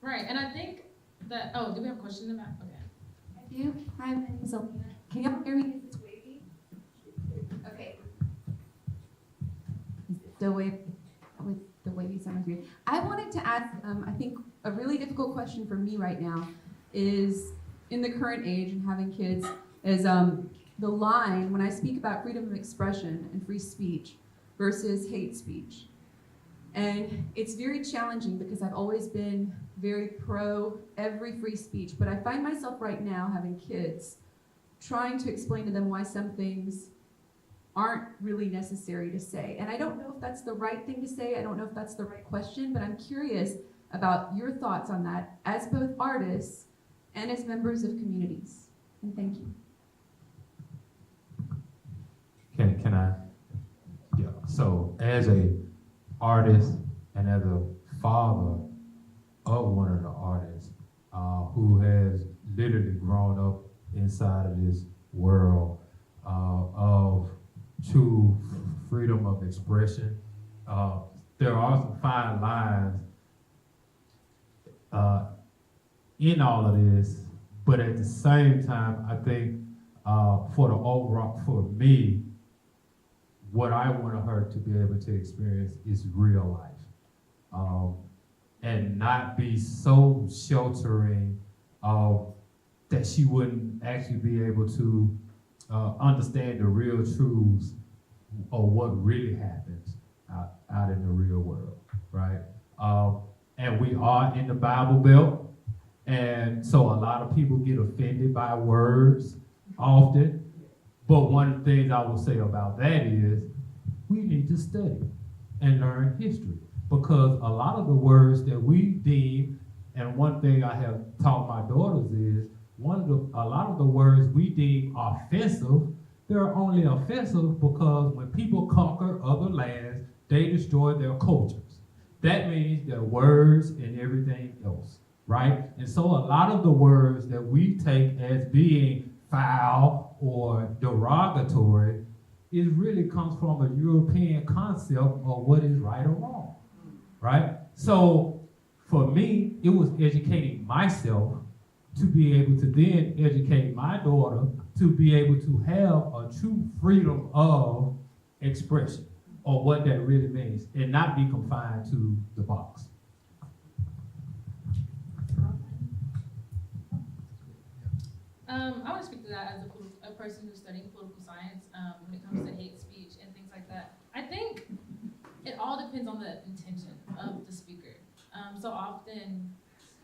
Right, and I think that, oh, do we have a question in the back? Okay. I do. Hi, my name is Alina. Can y'all hear me? Is this wavy? Okay. Is it still wavy? With the wavy sound here. I wanted to ask, I think a really difficult question for me right now is, in the current age and having kids, is the line when I speak about freedom of expression and free speech versus hate speech. And it's very challenging because I've always been very pro every free speech, but I find myself right now having kids trying to explain to them why some things aren't really necessary to say. And I don't know if that's the right thing to say, I don't know if that's the right question, but I'm curious about your thoughts on that as both artists and as members of communities. And thank you. Can I? Yeah. So as a artist and as a father of one of the artists who has literally grown up inside of this world of true freedom of expression, there are some fine lines in all of this, but at the same time, I think for the overall, for me, what I want her to be able to experience is real life, and not be so sheltering that she wouldn't actually be able to understand the real truths of what really happens out in the real world, right? And we are in the Bible Belt, and so a lot of people get offended by words often. But one of the things I will say about that is we need to study and learn history, because a lot of the words that we deem, and one thing I have taught my daughters is, a lot of the words we deem offensive, they're only offensive because when people conquer other lands, they destroy their cultures. That means their words and everything else, right? And so a lot of the words that we take as being foul or derogatory, it really comes from a European concept of what is right or wrong, right? So for me, it was educating myself to be able to then educate my daughter to be able to have a true freedom of expression, or what that really means, and not be confined to the box. I want to speak to that as a person who's studying political science when it comes to hate speech and things like that. I think it all depends on the intention of the speaker. So often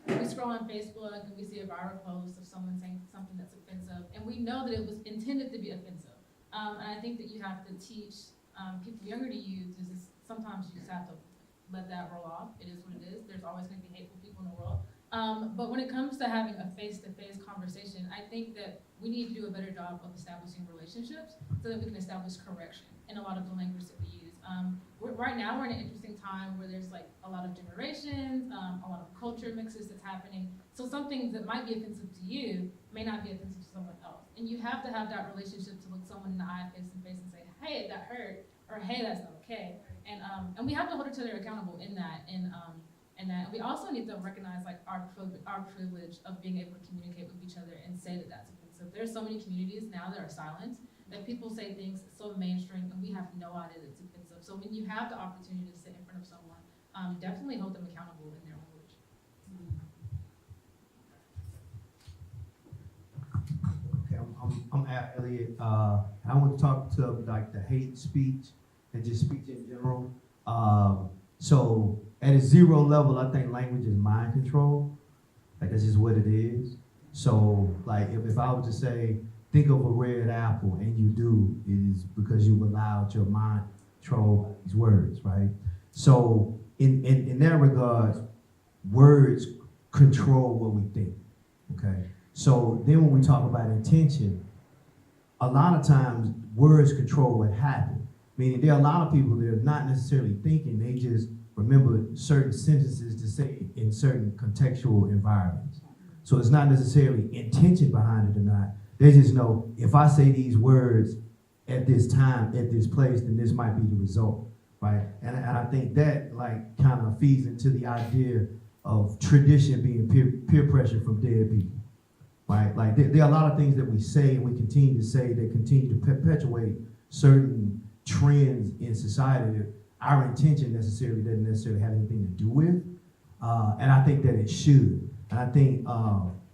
we scroll on Facebook and we see a viral post of someone saying something that's offensive, and we know that it was intended to be offensive. And I think that you have to teach people younger to you to just, sometimes you just have to let that roll off. It is what it is. There's always going to be hateful people in the world. But when it comes to having a face-to-face conversation, I think that we need to do a better job of establishing relationships so that we can establish correction in a lot of the language that we use. Right now, we're in an interesting time where there's like a lot of generations, a lot of culture mixes that's happening. So some things that might be offensive to you may not be offensive to someone else. And you have to have that relationship to look someone in the eye, face to face, and say, hey, that hurt, or hey, that's not okay. And we have to hold each other accountable in that. And that we also need to recognize like our privilege of being able to communicate with each other and say that that's offensive. There's so many communities now that are silent, that people say things so mainstream and we have no idea that it's offensive. So when you have the opportunity to sit in front of someone, definitely hold them accountable in their language. Okay, I'm Elliot. I want to talk to like the hate speech and just speech in general. So at a zero level, I think language is mind control. Like that's just what it is. So like if I was to say, think of a red apple and you do, it is because you allowed your mind control these words, right? So in that regard, words control what we think, okay? So then when we talk about intention, a lot of times words control what happened. Meaning there are a lot of people that are not necessarily thinking, they just remember certain sentences to say in certain contextual environments. So it's not necessarily intention behind it or not. They just know if I say these words at this time, at this place, then this might be the result, right? And I think that like kind of feeds into the idea of tradition being peer pressure from dead people, right? Like there are a lot of things that we say and we continue to say that continue to perpetuate certain trends in society that our intention necessarily doesn't necessarily have anything to do with. And I think that it should. And I think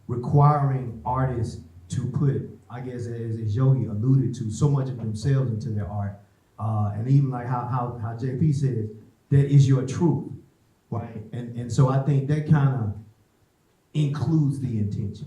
requiring artists to put, I guess as Yogi alluded to, so much of themselves into their art, and even like how JP says, that is your truth, right? And so I think that kind of includes the intention,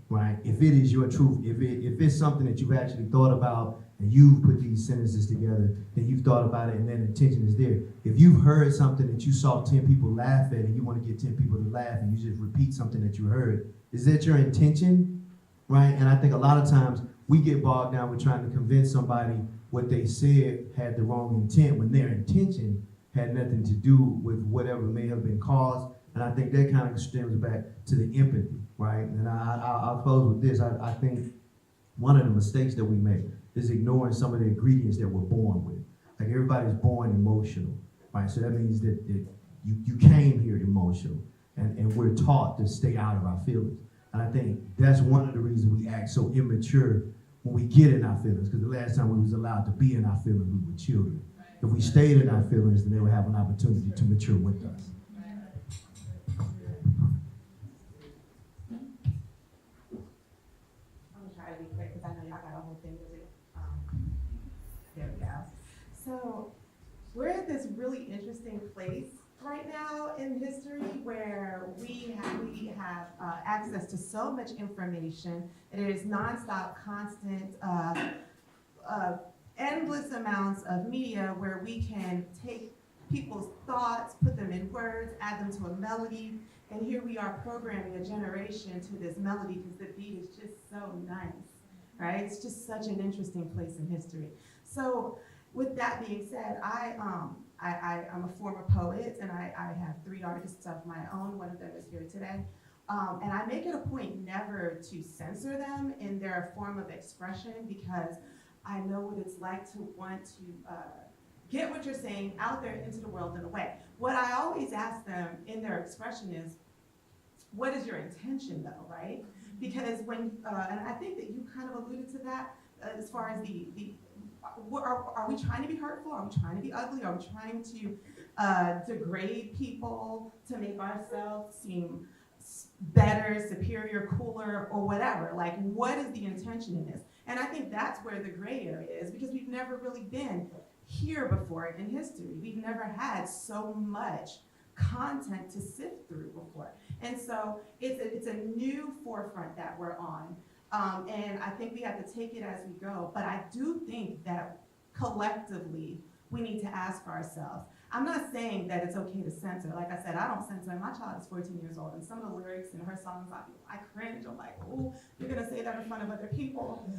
right? If it is your truth, if it's something that you've actually thought about and you've put these sentences together, then you've thought about it and that intention is there. If you've heard something that you saw 10 people laugh at and you want to get 10 people to laugh and you just repeat something that you heard, is that your intention, right? And I think a lot of times we get bogged down with trying to convince somebody what they said had the wrong intent when their intention had nothing to do with whatever may have been caused. And I think that kind of stems back to the empathy, right? And I'll close with this. I think one of the mistakes that we make is ignoring some of the ingredients that we're born with. Like everybody's born emotional, right? So that means that you came here emotional, and we're taught to stay out of our feelings. And I think that's one of the reasons we act so immature when we get in our feelings, because the last time we was allowed to be in our feelings, we were children. If we stayed in our feelings, then they would have an opportunity to mature with us. Try to be quick because I know y'all got a whole thing to do. There we go. So we're at this really interesting place right now in history where we have access to so much information. It is nonstop, constant, endless amounts of media where we can take people's thoughts, put them in words, add them to a melody, and here we are programming a generation to this melody because the beat is just so nice, right? It's just such an interesting place in history. So with that being said, I'm a former poet, and I have 3 artists of my own. One of them is here today. And I make it a point never to censor them in their form of expression because I know what it's like to want to get what you're saying out there into the world in a way. What I always ask them in their expression is, what is your intention though, right? Because when, and I think that you kind of alluded to that as far as are we trying to be hurtful? Are we trying to be ugly? Are we trying to degrade people to make ourselves seem better, superior, cooler, or whatever? Like, what is the intention in this? And I think that's where the gray area is because we've never really been here before in history. We've never had so much content to sift through before. And so it's a new forefront that we're on. And I think we have to take it as we go. But I do think that collectively, we need to ask ourselves. I'm not saying that it's okay to censor. Like I said, I don't censor. My child is 14 years old, and some of the lyrics in her songs, I cringe. I'm like, oh, you're gonna say that in front of other people.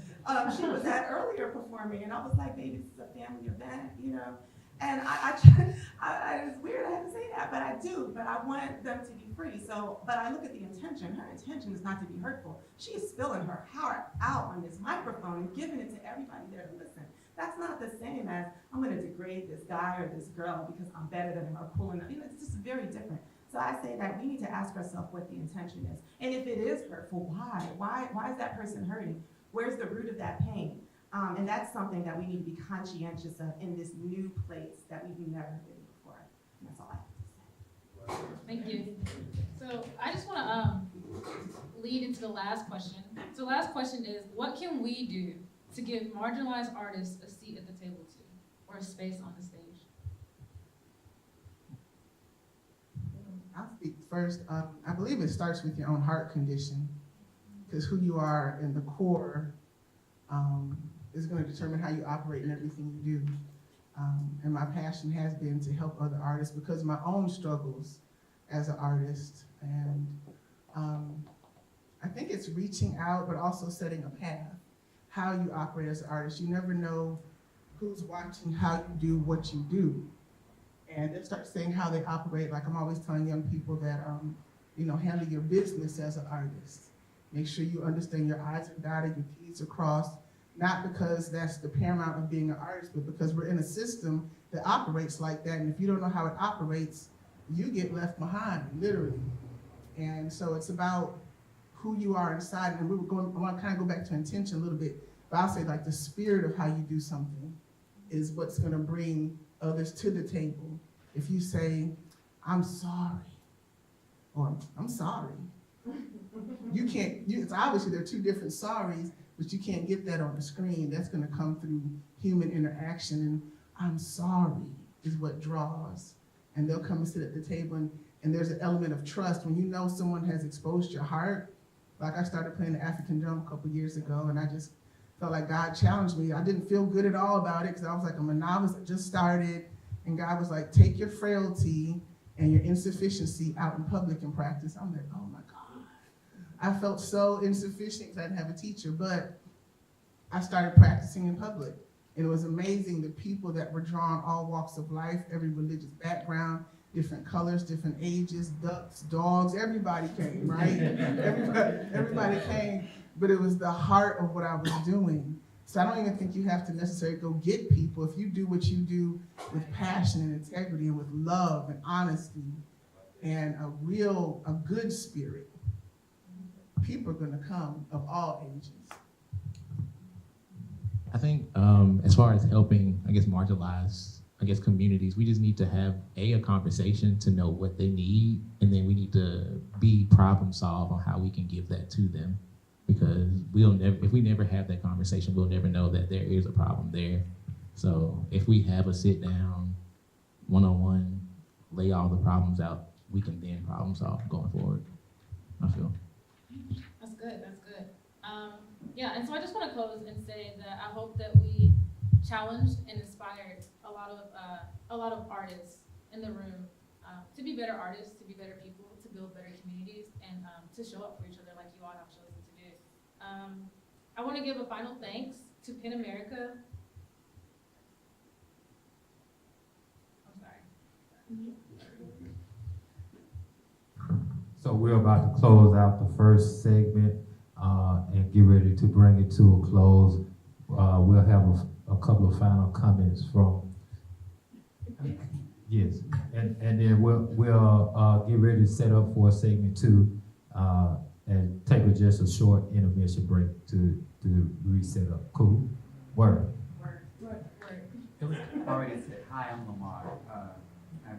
She was at earlier performing, and I was like, baby, this is a family event, you know? And it's weird I have to say that, but I do. But I want them to be free. So, but I look at the intention. Her intention is not to be hurtful. She is spilling her heart out on this microphone and giving it to everybody there to listen. That's not the same as I'm going to degrade this guy or this girl because I'm better than him or cool enough. You know, it's just very different. So I say that we need to ask ourselves what the intention is. And if it is hurtful, why? Why is that person hurting? Where's the root of that pain? And that's something that we need to be conscientious of in this new place that we've never been before. And that's all I have to say. Thank you. So I just want to lead into the last question. So the last question is, what can we do to give marginalized artists a seat at the table too, or a space on the stage? I'll speak first. I believe it starts with your own heart condition, because who you are in the core is going to determine how you operate in everything you do. And my passion has been to help other artists because of my own struggles as an artist. And I think it's reaching out, but also setting a path, how you operate as an artist. You never know who's watching how you do what you do. And then start saying how they operate. Like I'm always telling young people that, handle your business as an artist. Make sure you understand your I's are dotted, your T's are crossed, not because that's the paramount of being an artist, but because we're in a system that operates like that. And if you don't know how it operates, you get left behind, literally. And so it's about who you are inside. And I want to kind of go back to intention a little bit, but I'll say like the spirit of how you do something is what's going to bring others to the table. If you say, I'm sorry, or I'm sorry, you can't, it's obviously there are two different sorries, but you can't get that on the screen. That's going to come through human interaction. And I'm sorry is what draws. And they'll come and sit at the table, and there's an element of trust. When you know someone has exposed your heart, like I started playing the African drum a couple years ago, and I just felt like God challenged me. I didn't feel good at all about it because I was like, I'm a novice, I just started, and God was like, take your frailty and your insufficiency out in public and practice. I'm like, oh my God. I felt so insufficient because I didn't have a teacher, but I started practicing in public. And it was amazing, the people that were drawn, all walks of life, every religious background, different colors, different ages, ducks, dogs, everybody came, right? everybody came, but it was the heart of what I was doing. So I don't even think you have to necessarily go get people. If you do what you do with passion and integrity and with love and honesty and a good spirit, people are gonna come of all ages. I think as far as helping, I guess, marginalized, communities, we just need to have a conversation to know what they need, and then we need to be problem solve on how we can give that to them. Because if we never have that conversation, we'll never know that there is a problem there. So if we have a sit down, one-on-one, lay all the problems out, we can then problem solve going forward, I feel. That's good, that's good. Yeah, and so I just want to close and say that I hope that we challenged and inspired a lot of artists in the room to be better artists, to be better people, to build better communities, and to show up for each other like you all have chosen to do. I want to give a final thanks to PEN America. I'm sorry. So we're about to close out the first segment and get ready to bring it to a close. We'll have a couple of final comments from, yes, and then we'll get ready to set up for segment 2 and take just a short intermission break to reset up. Cool? Word. It was already said. Hi, I'm Lamar. I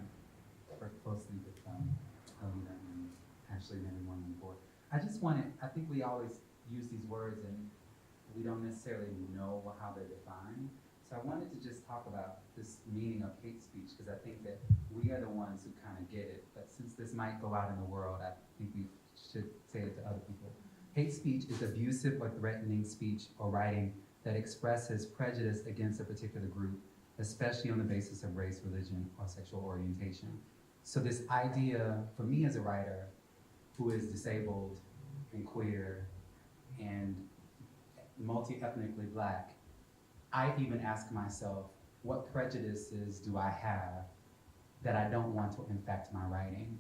work closely with Alina and Ashley and everyone on board. I think we always use these words and we don't necessarily know how they're defined. So I wanted to just talk about this meaning of hate speech, because I think that we are the ones who kind of get it. But since this might go out in the world, I think we should say it to other people. Hate speech is abusive or threatening speech or writing that expresses prejudice against a particular group, especially on the basis of race, religion, or sexual orientation. So this idea, for me as a writer who is disabled and queer and multi-ethnically Black, I even ask myself, what prejudices do I have that I don't want to infect my writing?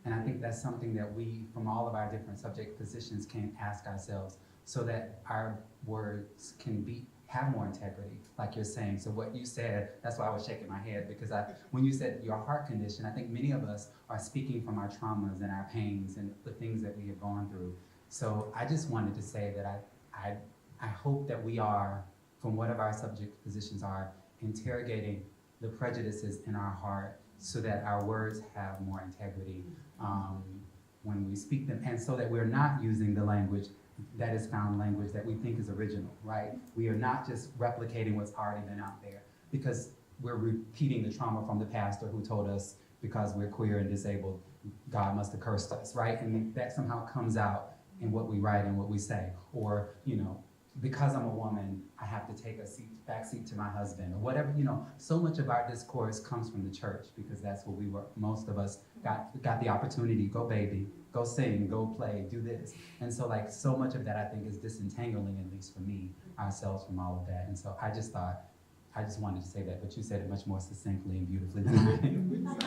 And I think that's something that we, from all of our different subject positions, can ask ourselves so that our words can have more integrity, like you're saying. So what you said, that's why I was shaking my head, because when you said your heart condition, I think many of us are speaking from our traumas and our pains and the things that we have gone through. So I just wanted to say that I hope that we are, from whatever our subject positions are, interrogating the prejudices in our heart so that our words have more integrity when we speak them, and so that we're not using the language that is found language that we think is original, right? We are not just replicating what's already been out there, because we're repeating the trauma from the pastor who told us because we're queer and disabled, God must have cursed us, right? And that somehow comes out in what we write and what we say. Or, because I'm a woman, I have to take a backseat to my husband, or whatever, so much of our discourse comes from the church, because that's what most of us got the opportunity, go baby, go sing, go play, do this. And so so much of that I think is disentangling, at least for me, ourselves from all of that. And so I just wanted to say that, but you said it much more succinctly and beautifully than I did.